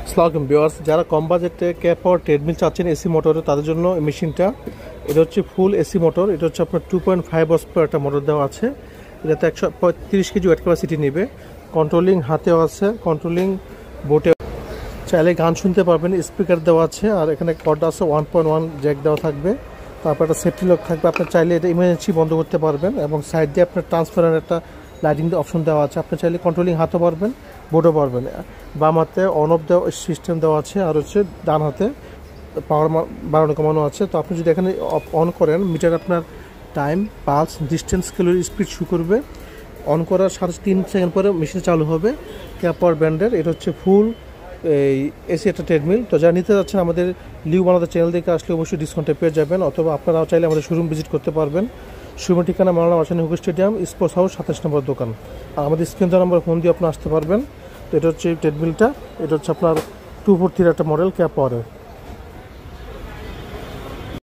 আসসালামু ভিউয়ার্স, যারা কম বাজেটে ক্যাপ পাওয়ার ট্রেডমিল চাচ্ছেন এসি মোটরে, তাদের জন্য এই মেশিনটা। এটা হচ্ছে ফুল এসি মোটর। এটা হচ্ছে আপনার 2.5 হর্স পাওয়ার একটা মোটর দেওয়া আছে। এটাতে 135 কেজি ওয়েট ক্যাপাসিটি নেবে। কন্ট্রোলিং হাতেও আছে, কন্ট্রোলিং বোটে। চাইলে গান শুনতে পারবেন, স্পিকার দেওয়া আছে। আর এখানে কর্ড আছে, 1.1 জ্যাক দেওয়া থাকবে। তারপর একটা সেফটি লক থাকবে। আপনার চাইলে এটা ইমার্জেন্সি বন্ধ করতে পারবেন, এবং সাইড দিয়ে আপনার ট্রান্সফারের একটা লাইটিং অপশন দেওয়া আছে। আপনি চাইলে কন্ট্রোলিং হাতও পারবেন, বোর্ডও পারবেন। বাম হাতে অন অফ দেওয়া সিস্টেম দেওয়া আছে, আর হচ্ছে ডান হাতে পাওয়ার বাড়ানো কমানো আছে। তো আপনি যদি এখানে অন করেন, মিটার আপনার time, pulse, distance, calorie, speed show করবে। অন করার সাথে 3 সেকেন্ড পরে মেশিন চালু হবে। ক্যাপ পাওয়ার ব্র্যান্ডের এটা হচ্ছে ফুল এই এসি একটা ট্রেডমিল। তো যারা নিতে যাচ্ছেন আমাদের লিউ বাংলাদেশ চ্যানেল থেকে আসলে অবশ্যই ডিসকাউন্টে পেয়ে যাবেন, অথবা আপনারাও চাইলে আমাদের শোরুম ভিজিট করতে পারবেন। শোরুমের ঠিকানা Maulana Bhashani Hooghly stadium, sports house, 27 number দোকান। আর আমাদের স্ক্রিন দেওয়া নম্বর ফোন দিয়ে আপনি আসতে পারবেন। তো এটা হচ্ছে ট্রেডমিলটা। এটা হচ্ছে আপনার 243 একটা মডেল ক্যাপ পাওয়ারের।